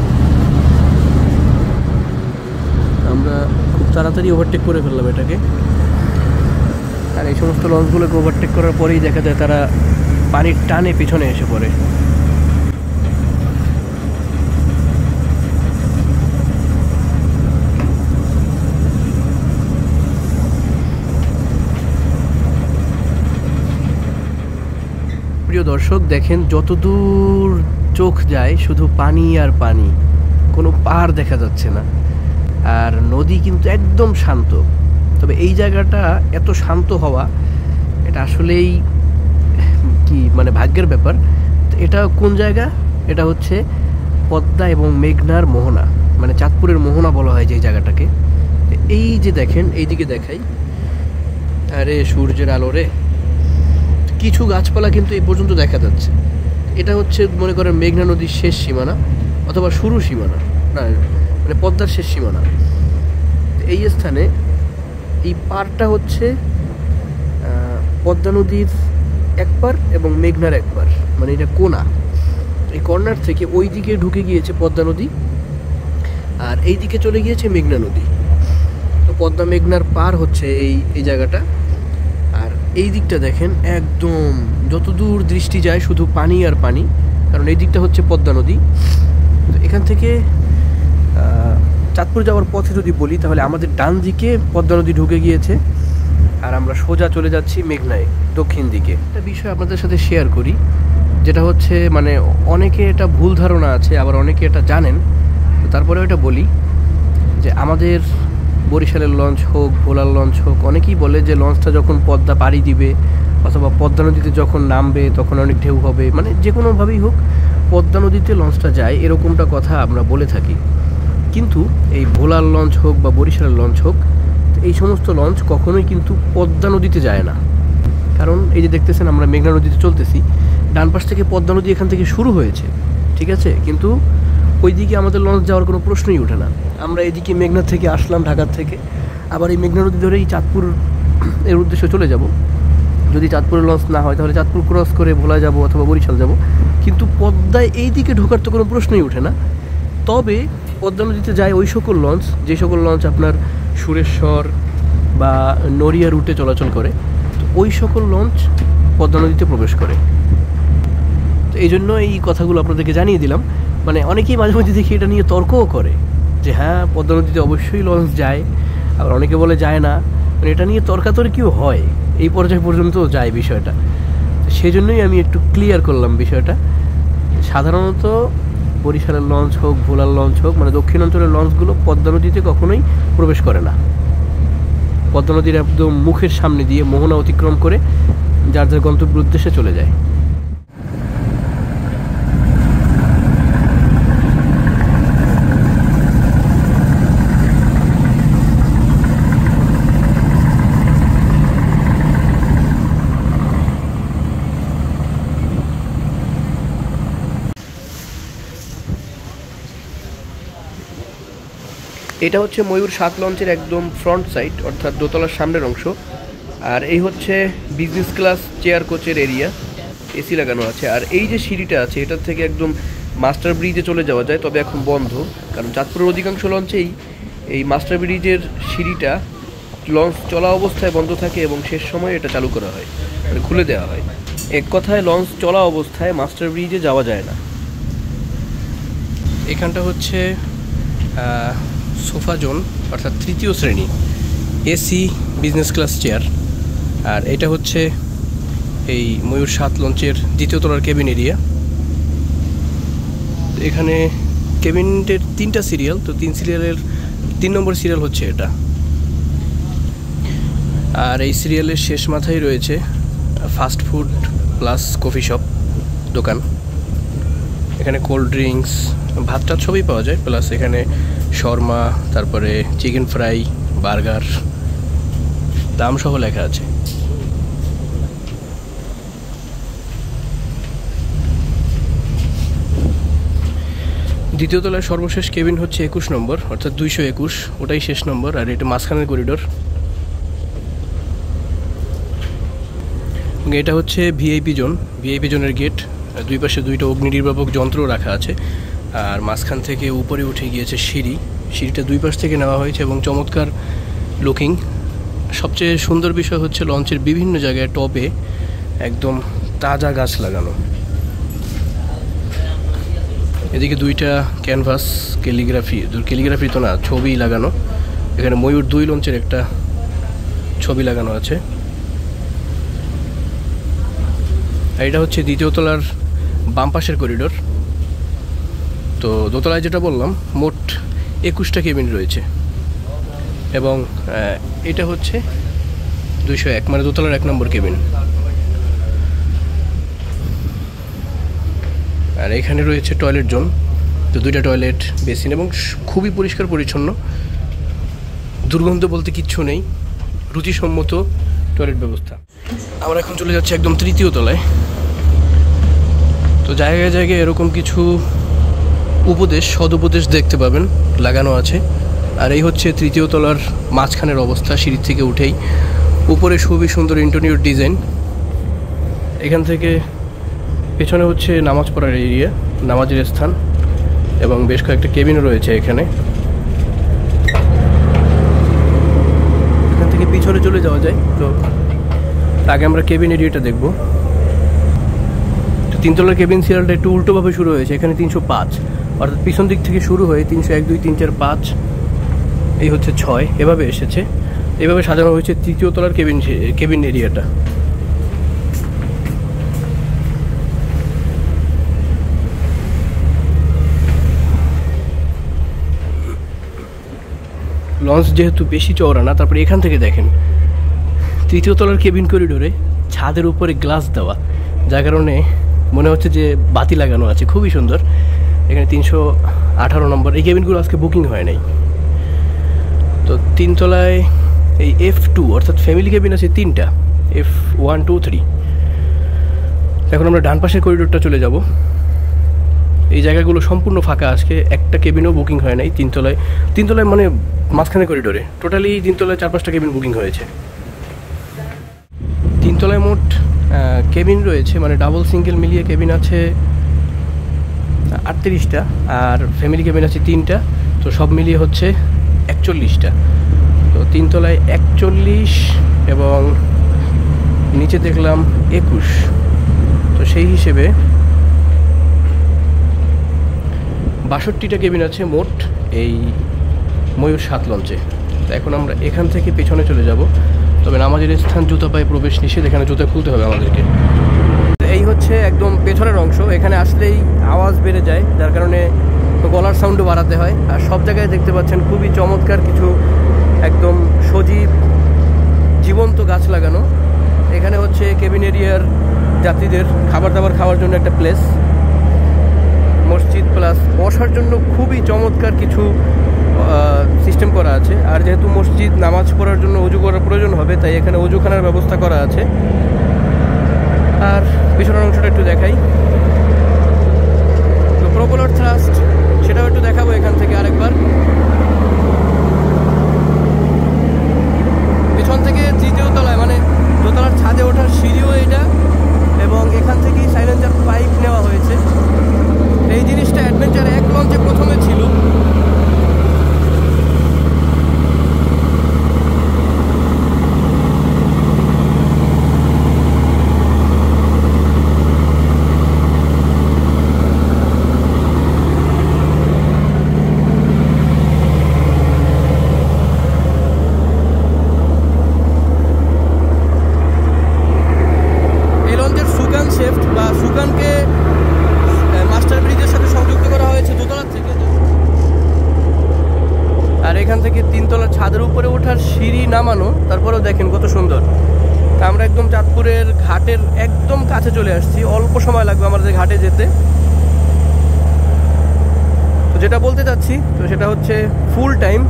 আমরা খুব তাড়াতাড়ি ওভারটেক করে ফেললাম এটাকে। আর এই সমস্ত লঞ্চগুলোকে ওভারটেক করার পরেই দেখা যায় তারা পানির টানে পিছনে এসে পড়ে। প্রিয় দর্শক, দেখেন যতদূর চোখ যায় শুধু পানি আর পানি, কোনো পাহাড় দেখা যাচ্ছে না। আর নদী কিন্তু একদম শান্ত। তবে এই জায়গাটা এত শান্ত হওয়া, এটা আসলেই কি মানে ভাগ্যের ব্যাপার। এটা কোন জায়গা? এটা হচ্ছে পদ্মা এবং মেঘনার মোহনা, মানে চাঁদপুরের মোহনা বলা হয় যে জায়গাটাকে। এই যে দেখেন, এইদিকে দেখাই, আরে সূর্যের আলো রে, কিছু গাছপালা কিন্তু এই পর্যন্ত দেখা যাচ্ছে। এটা হচ্ছে মনে করেন মেঘনা নদীর শেষ সীমানা অথবা শুরু সীমানা, না মানে পদ্মার শেষ সীমানা। এই স্থানে এই পারটা হচ্ছে পদ্মা নদীর এক পার এবং মেঘনার এক পার, মানে এটা কোনা। এই কর্নার থেকে ওই দিকে ঢুকে গিয়েছে পদ্মা নদী, আর এই দিকে চলে গিয়েছে মেঘনা নদী। তো পদ্মা মেঘনার পার হচ্ছে এই জায়গাটা। আর এই দিকটা দেখেন একদম যতদূর দৃষ্টি যায় শুধু পানি আর পানি, কারণ এই দিকটা হচ্ছে পদ্মা নদী। তো এখান থেকে চাঁদপুর যাওয়ার পথে যদি বলি তাহলে আমাদের ডান দিকে পদ্মা নদী ঢুকে গিয়েছে, আর আমরা সোজা চলে যাচ্ছি মেঘনায় দক্ষিণ দিকে। একটা বিষয় আপনাদের সাথে শেয়ার করি, যেটা হচ্ছে মানে অনেকে এটা ভুল ধারণা আছে, আবার অনেকে এটা জানেন। তো তারপরেও এটা বলি যে আমাদের বরিশালের লঞ্চ হোক, ভোলার লঞ্চ হোক, অনেকেই বলে যে লঞ্চটা যখন পদ্মা পাড়ি দিবে অথবা পদ্মা নদীতে যখন নামবে তখন অনেক ঢেউ হবে, মানে যে কোনোভাবেই হোক পদ্মা নদীতে লঞ্চটা যায়, এরকমটা কথা আমরা বলে থাকি। কিন্তু এই ভোলার লঞ্চ হোক বা বরিশালের লঞ্চ হোক, এই সমস্ত লঞ্চ কখনোই কিন্তু পদ্মা নদীতে যায় না। কারণ এই যে দেখতেছেন আমরা মেঘনা নদীতে চলতেছি, ডান পাশ থেকে পদ্মা নদী এখান থেকে শুরু হয়েছে, ঠিক আছে, কিন্তু ওইদিকে আমাদের লঞ্চ যাওয়ার কোনো প্রশ্নই ওঠে না। আমরা এদিকে মেঘনা থেকে আসলাম, ঢাকার থেকে, আবার এই মেঘনা নদী ধরেই চাঁদপুর এর উদ্দেশ্যে চলে যাব। যদি চাঁদপুরের লঞ্চ না হয় তাহলে চাঁদপুর ক্রস করে ভোলা যাব অথবা বরিশাল যাব, কিন্তু পদ্মায় এই দিকে ঢোকার তো কোনো প্রশ্নই ওঠে না। তবে পদ্মা নদীতে যায় ওই সকল লঞ্চ, যে সকল লঞ্চ আপনার সুরেশ্বর বা নড়িয়া রুটে চলাচল করে, তো ওই সকল লঞ্চ পদ্মা নদীতে প্রবেশ করে। তো এই জন্য এই কথাগুলো আপনাদেরকে জানিয়ে দিলাম। মানে অনেকেই মাঝে মাঝে দেখি এটা নিয়ে তর্কও করে যে হ্যাঁ পদ্মা নদীতে অবশ্যই লঞ্চ যায়, আবার অনেকে বলে যায় না। মানে এটা নিয়ে তর্কাতর্কিও হয়, এই পর্যায় পর্যন্ত যায় বিষয়টা। সেই জন্যই আমি একটু ক্লিয়ার করলাম বিষয়টা। সাধারণত বরিশালের লঞ্চ হোক, ভোলার লঞ্চ হোক, মানে দক্ষিণ অঞ্চলের লঞ্চগুলো পদ্মা নদীতে কখনোই প্রবেশ করে না। পদ্মা নদীর একদম মুখের সামনে দিয়ে মোহনা অতিক্রম করে যার যার গন্তব্যের উদ্দেশ্যে চলে যায়। এটা হচ্ছে ময়ূর 7 লঞ্চের একদম ফ্রন্ট সাইড, অর্থাৎ দোতলার সামনের অংশ। আর এই হচ্ছে বিজনেস ক্লাস চেয়ার কোচের এরিয়া, এসি লাগানো আছে। আর এই যে সিঁড়িটা আছে, এটার থেকে একদম মাস্টার ব্রিজে চলে যাওয়া যায়, তবে এখন বন্ধ, কারণ চাঁদপুরের অধিকাংশ লঞ্চেই এই মাস্টার ব্রিজের সিঁড়িটা লঞ্চ চলা অবস্থায় বন্ধ থাকে এবং শেষ সময় এটা চালু করা হয়, মানে খুলে দেওয়া হয়। এক কথায় লঞ্চ চলা অবস্থায় মাস্টার ব্রিজে যাওয়া যায় না। এখানটা হচ্ছে সোফা জোন, অর্থাৎ 3য় শ্রেণী এসি বিজনেস ক্লাস চেয়ার। আর এটা হচ্ছে এই ময়ূর 7 লঞ্চের 2য় তলার কেবিন এরিয়া। এখানে কেবিনের 3টা সিরিয়াল, তো 3 সিরিয়ালের 3 নম্বর সিরিয়াল হচ্ছে এটা। আর এই সিরিয়ালের শেষ মাথায় রয়েছে fast food plus coffee shop দোকান। এখানে কোল্ড ড্রিঙ্কস, ভাত টাত সবই পাওয়া যায়, প্লাস এখানে শর্মা, তারপরে চিকেন ফ্রাই, বার্গার, দাম সহ লেখা আছে। দ্বিতীয় তলায় সর্বশেষ কেবিন হচ্ছে 21 নম্বর, অর্থাৎ 221, ওটাই শেষ নম্বর। আর এটা মাঝখানের করিডোর। এটা হচ্ছে ভিআইপি জোন, ভিআইপি জোনের গেট। দুই পাশে 2টা অগ্নি নির্বাপক যন্ত্র রাখা আছে। আর মাঝখান থেকে উপরে উঠে গিয়েছে সিঁড়িটা 2 পাশ থেকে নেওয়া হয়েছে এবং চমৎকার লুকিং। সবচেয়ে সুন্দর বিষয় হচ্ছে লঞ্চের বিভিন্ন জায়গায় টপে একদম তাজা গাছ লাগানো। এদিকে 2টা ক্যানভাস ক্যালিগ্রাফি তো না, ছবি লাগানো। এখানে ময়ূর 2 লঞ্চের একটা ছবি লাগানো আছে। আর এটা হচ্ছে 2য় তলার বাম পাশের করিডোর। তো দোতলায় যেটা বললাম, মোট 21টা কেবিন রয়েছে এবং এটা হচ্ছে 201, মানে দোতলার 1 নম্বর কেবিন। আর এখানে রয়েছে টয়লেট জোন, তো 2টা টয়লেট, বেসিন এবং খুবই পরিষ্কার পরিচ্ছন্ন। দুর্গন্ধ বলতে কিচ্ছু নেই, রুচিসম্মত টয়লেট ব্যবস্থা। আমরা এখন চলে যাচ্ছি একদম 3য় তলায়। তো জায়গায় জায়গায় এরকম কিছু সদুপদেশ দেখতে পাবেন লাগানো আছে। আর এই হচ্ছে 3য় তলার মাঝখানের অবস্থা, সিঁড়ি থেকে উঠেই উপরে খুবই সুন্দর ইন্টেরিয়র ডিজাইন। এখান থেকে পেছনে হচ্ছে নামাজ পড়ার এরিয়া, নামাজের স্থান, এবং বেশ কয়েকটা কেবিনও রয়েছে এখানে। এখান থেকে পিছনে চলে যাওয়া যায়। তো আগে আমরা কেবিন এরিয়াটা দেখব। তো 3 তলার কেবিন সিরিয়ালটা একটু উল্টোভাবে শুরু হয়েছে। এখানে 305, অর্থাৎ পিছন দিক থেকে শুরু হয়ে 301, 2, 3, 4, 5, এই হচ্ছে 6, এভাবে এসেছে। এভাবে সাজানো হয়েছে 3য় তলার কেবিন এরিয়াটা। লঞ্চ যেহেতু বেশি চওড়া না, তারপরে এখান থেকে দেখেন 3য় তলার কেবিন করিডোরে ছাদের উপরে গ্লাস দেওয়া, যার কারণে মনে হচ্ছে যে বাতি লাগানো আছে, খুবই সুন্দর। এখানে 318 নম্বর, এই কেবিনগুলো আজকে বুকিং হয় নাই। তো 3 তলায় এই F2, অর্থাৎ ফ্যামিলি কেবিন আছে 3টা, F1, 2, 3। এখন আমরা ডান পাশের করিডোরটা চলে যাব। এই জায়গাগুলো সম্পূর্ণ ফাঁকা, আজকে একটা কেবিনও বুকিং হয় নাই 3 তলায়, মানে মাঝখানে করিডোরে টোটালি 3 তলায় 4-5টা কেবিন বুকিং হয়েছে। 3 তলায় মোট কেবিন রয়েছে, মানে ডাবল সিঙ্গেল মিলিয়ে কেবিন আছে 38টা, আর ফ্যামিলি কেবিন আছে 3টা, তো সব মিলিয়ে হচ্ছে 41টা। তো 3 তলায় 41 এবং নিচে দেখলাম 21, তো সেই হিসেবে 62টা কেবিন আছে মোট এই ময়ূর 7 লঞ্চে। তো এখন আমরা এখান থেকে পেছনে চলে যাব, তবে নামাজের স্থান জুতা পায়ে প্রবেশ নিষেধ, এখানে জুতা খুলতে হবে আমাদেরকে। এই হচ্ছে একদম পেছনের অংশ, এখানে আসলেই আওয়াজ বেড়ে যায়, যার কারণে গলার সাউন্ডও বাড়াতে হয়। আর সব জায়গায় দেখতে পাচ্ছেন খুবই চমৎকার কিছু একদম সজীব জীবন্ত গাছ লাগানো। এখানে হচ্ছে কেবিন এরিয়ার যাত্রীদের খাবার দাবার খাওয়ার জন্য একটা প্লেস, মসজিদ প্লাস বসার জন্য খুবই চমৎকার কিছু সিস্টেম করা আছে। আর যেহেতু মসজিদ নামাজ পড়ার জন্য অজু করার প্রয়োজন হবে, তাই এখানে অজুখানার ব্যবস্থা করা আছে। আর পিছনের অংশটা একটু দেখাই, তো প্রপেলার থ্রাস্ট সেটাও একটু দেখাবো এখান থেকে আরেকবার। পিছন থেকে তৃতীয় তলায় মানে দোতলার ছাদে ওঠার সিঁড়িও এটা, এবং এখান থেকেই সাইলেন্সার পাইপ নেওয়া হয়েছে। এই জিনিসটা অ্যাডভেঞ্চার 1 লঞ্চে প্রথমে ছিল। এখান থেকে 3 তলার ছাদের উপরে ওঠার সিঁড়ি নামানো, তারপরেও দেখেন কত সুন্দর। তা আমরা একদম চাঁদপুরের ঘাটের একদম কাছে চলে আসছি, অল্প সময় লাগবে আমাদের ঘাটে যেতে। তো যেটা বলতে চাচ্ছি, তো সেটা হচ্ছে ফুল টাইম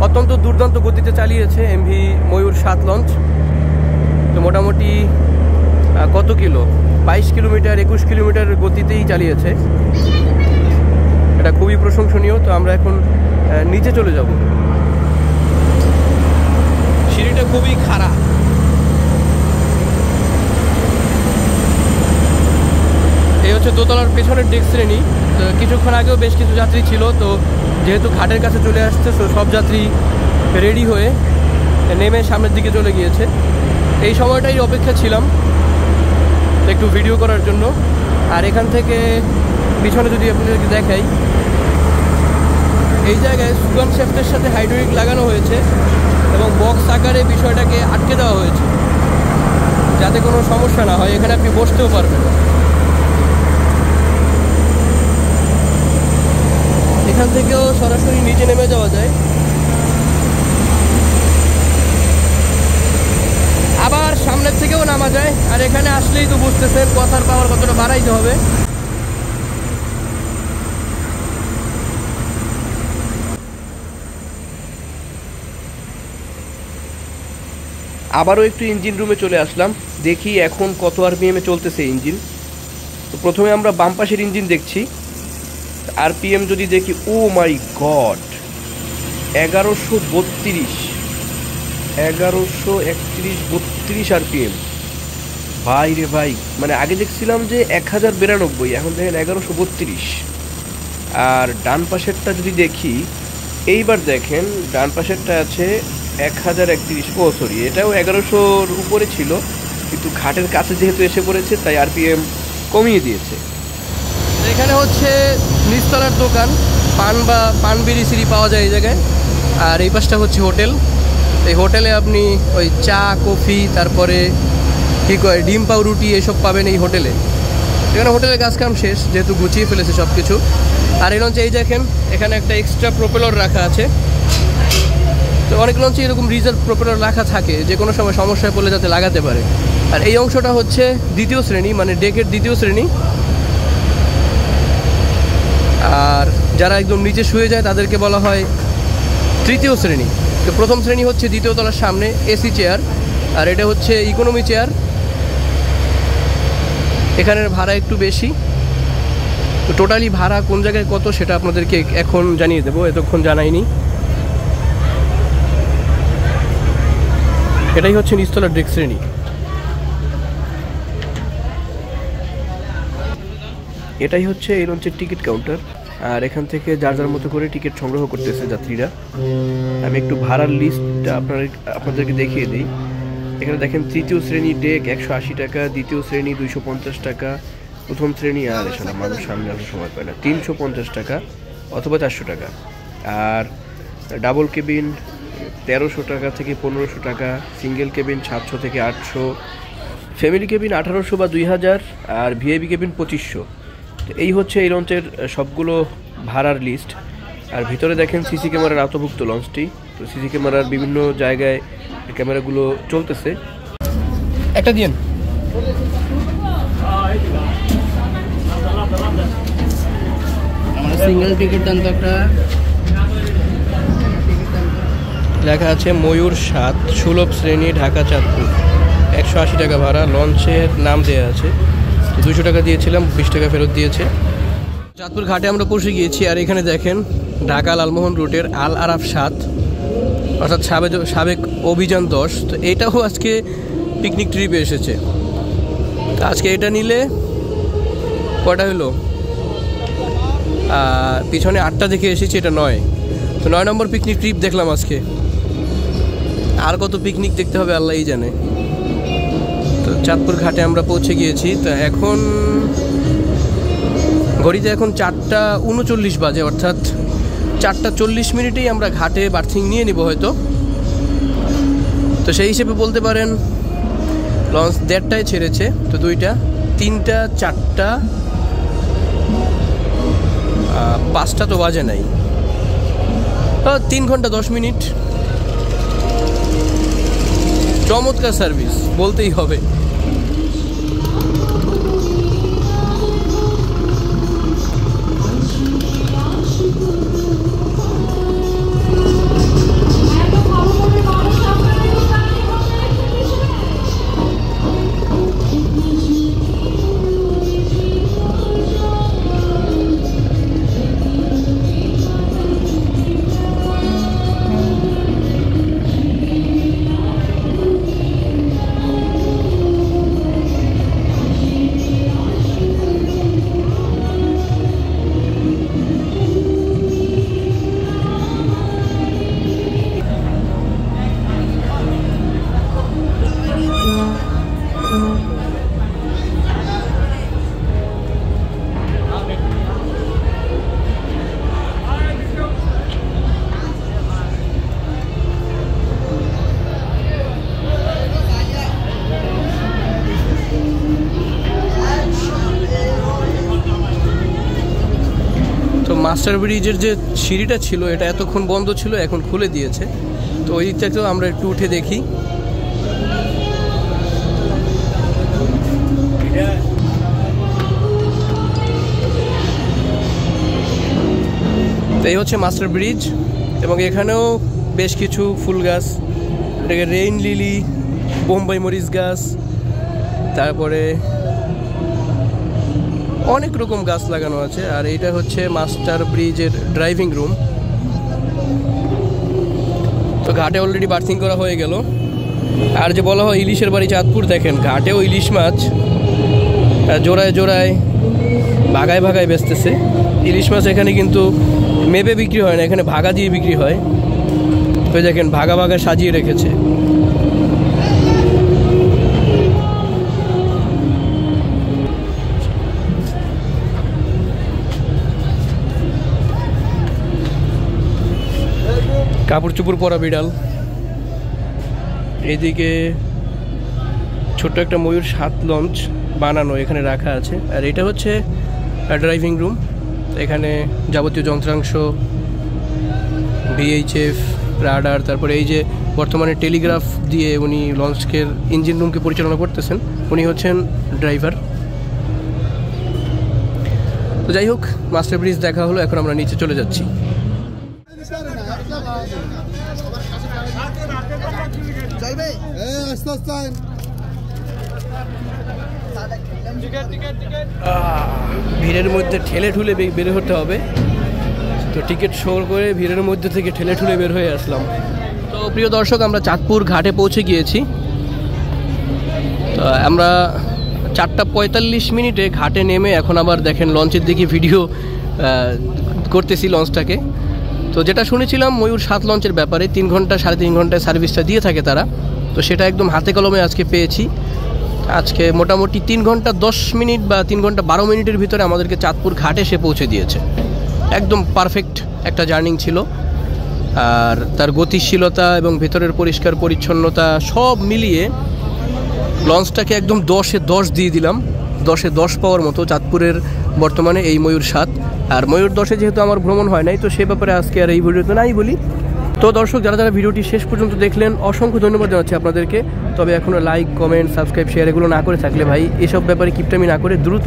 অত্যন্ত দুর্দান্ত গতিতে চালিয়েছে এমভি ময়ূর 7 লঞ্চ। তো মোটামুটি কত কিলো, 22 কিলোমিটার 21 কিলোমিটার গতিতেই চালিয়েছে, এটা খুবই প্রশংসনীয়। তো আমরা এখন নিচে চলে যাব, সিঁড়িটা খুবই খারাপ। এই হচ্ছে দোতলার পেছনের ডেক শ্রেণী। তো কিছুক্ষণ আগেও বেশ কিছু যাত্রী ছিল, তো যেহেতু ঘাটের কাছে চলে আসছে, তো সব যাত্রী রেডি হয়ে নেমে সামনের দিকে চলে গিয়েছে। এই সময়টাই অপেক্ষা ছিলাম একটু ভিডিও করার জন্য। আর এখান থেকে পিছনে যদি আপনাদেরকে দেখাই, এই জায়গায় সুগান শেফটের সাথে হাইড্রোলিক লাগানো হয়েছে এবং বক্স আকারে বিষয়টাকে আটকে দেওয়া হয়েছে যাতে কোনো সমস্যা না হয়। এখানে আপনি বসতেও পারবেন। এখান থেকেও সরাসরি নিচে নেমে যাওয়া যায়, আবার সামনের থেকেও নামা যায়। আর এখানে আসলেই তো বুঝতেছেন কথার পাওয়ার কতটা বাড়াইতে হবে। আবারও একটু ইঞ্জিন রুমে চলে আসলাম, দেখি এখন কত আরপিএমে চলতেছে ইঞ্জিন। তো প্রথমে আমরা বাম পাশের ইঞ্জিন দেখছি, আরপিএম যদি দেখি, ও মাই গড, 1132, 1131-32 আরপিএম। ভাই রে ভাই, মানে আগে দেখছিলাম যে 1092, এখন দেখেন 1132। আর ডান পাশেরটা যদি দেখি, এইবার দেখেন ডান পাশেরটা আছে 1031। ও সরি, এটাও 1100-র উপরে ছিল, কিন্তু ঘাটের কাছে যেহেতু এসে পড়েছে তাই আরপিএম কমিয়ে দিয়েছে। এখানে হচ্ছে নিচতলার দোকান, পান বিড়ি সিঁড়ি পাওয়া যায় এই জায়গায়। আর এই পাশটা হচ্ছে হোটেল। এই হোটেলে আপনি ওই চা কফি, তারপরে কী কয় ডিম পাউ রুটি এসব পাবেন এই হোটেলে। এখানে হোটেলের কাজ কাম শেষ, যেহেতু গুছিয়ে ফেলেছে সব কিছু। আর এই লঞ্চে এই দেখেন এখানে একটা এক্সট্রা প্রোপেলার রাখা আছে। তো অনেক লঞ্চে এরকম রিজার্ভ প্রোপেলার রাখা থাকে, যে কোনো সময় সমস্যায় পড়লে যাতে লাগাতে পারে। আর এই অংশটা হচ্ছে 2য় শ্রেণী, মানে ডেকের 2য় শ্রেণী। আর যারা একদম নিচে শুয়ে যায় তাদেরকে বলা হয় 3য় শ্রেণী। তো 1ম শ্রেণী হচ্ছে 2য় তলার সামনে এসি চেয়ার, আর এটা হচ্ছে ইকোনমি চেয়ার। এখানের ভাড়া একটু বেশি। তো টোটালি ভাড়া কোন জায়গায় কত সেটা আপনাদেরকে এখন জানিয়ে দেবো, এতক্ষণ জানাইনি। এটাই হচ্ছে নিচতলার ডেক শ্রেণী। এটাই হচ্ছে এই লঞ্চের টিকিট কাউন্টার, আর এখান থেকে যার যার মতো করে টিকিট সংগ্রহ করতেছে যাত্রীরা। আমি একটু ভাড়ার লিস্টটা আপনাদেরকে দেখিয়ে দিই। এখানে দেখেন তৃতীয় শ্রেণী ডেক 180 টাকা, দ্বিতীয় শ্রেণী 250 টাকা, প্রথম শ্রেণী আর এছাড়া মানুষ সামনে আসার সময় পায় না 350 টাকা অথবা 400 টাকা, আর ডাবল কেবিন 1300 টাকা থেকে 1500 টাকা, সিঙ্গেল কেবিন 700 থেকে 800, ফ্যামিলি কেবিন 1800 বা 2000, আর ভিআইপি কেবিন 2500। তো এই হচ্ছে এই লঞ্চের সবগুলো ভাড়ার লিস্ট। আর ভিতরে দেখেন সিসি ক্যামেরার আওতাভুক্ত লঞ্চটি। তো সিসি ক্যামেরার বিভিন্ন জায়গায় ক্যামেরাগুলো চলতেছে। একটা দিন সিঙ্গেল টিকিট দেন তো একটা। লেখা আছে ময়ূর 7 সুলভ শ্রেণী ঢাকা চাঁদপুর, 180 টাকা ভাড়া। লঞ্চের নাম দেওয়া আছে। তো 200 টাকা দিয়েছিলাম, 20 টাকা ফেরত দিয়েছে। চাঁদপুর ঘাটে আমরা পৌঁছে গিয়েছি। আর এখানে দেখেন ঢাকা লালমোহন রুটের আল আরাফ 7, অর্থাৎ সাবেক অভিযান 10। তো এটাও আজকে পিকনিক ট্রিপে এসেছে। তো আজকে এটা নিলে কটা হলো, পিছনে 8টা দেখে এসেছি, এটা 9। তো 9 নম্বর পিকনিক ট্রিপ দেখলাম আজকে। আর কত পিকনিক দেখতে হবে আল্লাহই জানে। তো চাঁদপুর ঘাটে আমরা পৌঁছে গিয়েছি। তো এখন ঘড়িতে এখন 4:39 বাজে, অর্থাৎ 4:40 মিনিটেই আমরা ঘাটে বার্থিং নিয়ে নিব হয়তো। তো সেই হিসেবে বলতে পারেন লঞ্চ 1:30টায় ছেড়েছে। তো 2টা, 3টা, 4টা, 5টা তো বাজে নাই। 3 ঘন্টা 10 মিনিট। চমৎকার সার্ভিস বলতেই হবে। মাস্টার ব্রিজের যে সিঁড়িটা ছিল এটা এতক্ষণ বন্ধ ছিল, এখন খুলে দিয়েছে। তো ওই দিকটাতেও আমরা একটু উঠে দেখি। তো এই হচ্ছে মাস্টার ব্রিজ, এবং এখানেও বেশ কিছু ফুল গাছ, এটাকে রেইন লিলি, বোম্বাই মরিচ গাছ, তারপরে অনেক রকম গাছ লাগানো আছে। আর এইটা হচ্ছে মাস্টার ব্রিজের ড্রাইভিং রুম। তো ঘাটে অলরেডি বার্থিং করা হয়ে গেল। আর যে বলা হয় ইলিশের বাড়ি চাঁদপুর, দেখেন ঘাটেও ইলিশ মাছ জোড়ায় জোড়ায় ভাগায় ভাগায় বেচতেছে। ইলিশ মাছ এখানে কিন্তু মেপে বিক্রি হয় না, এখানে ভাগা দিয়ে বিক্রি হয়। তো দেখেন ভাগা ভাগা সাজিয়ে রেখেছে। কাপড় চোপড় পরা বিড়াল। এইদিকে ছোট্ট একটা ময়ূর 7 লঞ্চ বানানো এখানে রাখা আছে। আর এটা হচ্ছে ড্রাইভিং রুম। এখানে যাবতীয় যন্ত্রাংশ, ভিএইচএফ, রাডার, তারপরে এই যে বর্তমানে টেলিগ্রাফ দিয়ে উনি লঞ্চের ইঞ্জিন রুমকে পরিচালনা করতেছেন, উনি হচ্ছেন ড্রাইভার। তো যাই হোক, মাস্টার ব্রিজ দেখা হলো, এখন আমরা নিচে চলে যাচ্ছি। ভিড়ের মধ্যে ঠেলে ঠুলে বের হতে হবে। তো টিকিট শো করে ভিড়ের মধ্যে থেকে ঠেলে ঠুলে বের হয়ে আসলাম। তো প্রিয় দর্শক, আমরা চাঁদপুর ঘাটে পৌঁছে গিয়েছি। তো আমরা 4:45 ঘাটে নেমে এখন আবার দেখেন লঞ্চের দিকে ভিডিও করতেছি লঞ্চটাকে। তো যেটা শুনেছিলাম ময়ূর 7 লঞ্চের ব্যাপারে 3 ঘন্টা 3.5 ঘন্টায় সার্ভিসটা দিয়ে থাকে তারা, তো সেটা একদম হাতে কলমে আজকে পেয়েছি। আজকে মোটামুটি 3 ঘন্টা 10 মিনিট বা 3 ঘন্টা 12 মিনিটের ভিতরে আমাদেরকে চাঁদপুর ঘাটে এসে পৌঁছে দিয়েছে। একদম পারফেক্ট একটা জার্নি ছিল, আর তার গতিশীলতা এবং ভেতরের পরিষ্কার পরিচ্ছন্নতা সব মিলিয়ে লঞ্চটাকে একদম 10-এ 10 দিয়ে দিলাম। 10-এ 10 পাওয়ার মতো চাঁদপুরের বর্তমানে এই ময়ূর 7। আর ময়ূর 10-এ যেহেতু আমার ভ্রমণ হয় নাই, তো সে ব্যাপারে আজকে আর এই ভিডিওতে নাই বলি। তো দর্শক, যারা যারা ভিডিওটি শেষ পর্যন্ত দেখলেন অসংখ্য ধন্যবাদ জানাচ্ছি আপনাদেরকে। তবে এখনও লাইক, কমেন্ট, সাবস্ক্রাইব, শেয়ার এগুলো না করে থাকলে ভাই এসব ব্যাপারে কিপটামি না করে দ্রুত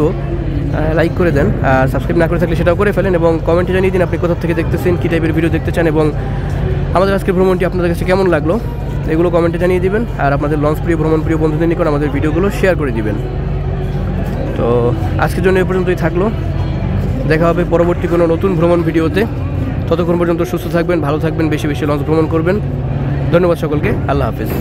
লাইক করে দেন, আর সাবস্ক্রাইব না করে থাকলে সেটাও করে ফেলেন, এবং কমেন্টে জানিয়ে দিন আপনি কোথা থেকে দেখতেছেন, কী টাইপের ভিডিও দেখতে চান, এবং আমাদের আজকের ভ্রমণটি আপনাদের কাছে কেমন লাগলো এগুলো কমেন্টে জানিয়ে দিবেন। আর আপনাদের লঞ্চ প্রিয়, ভ্রমণ প্রিয় বন্ধুদের নিকট আমাদের ভিডিওগুলো শেয়ার করে দিবেন। তো আজকের জন্য এই পর্যন্তই থাকলো, দেখা হবে পরবর্তী কোনো নতুন ভ্রমণ ভিডিওতে। ততক্ষণ পর্যন্ত সুস্থ থাকবেন, ভালো থাকবেন, বেশি বেশি লঞ্চ ভ্রমণ করবেন। ধন্যবাদ সকলকে, আল্লাহ হাফেজ।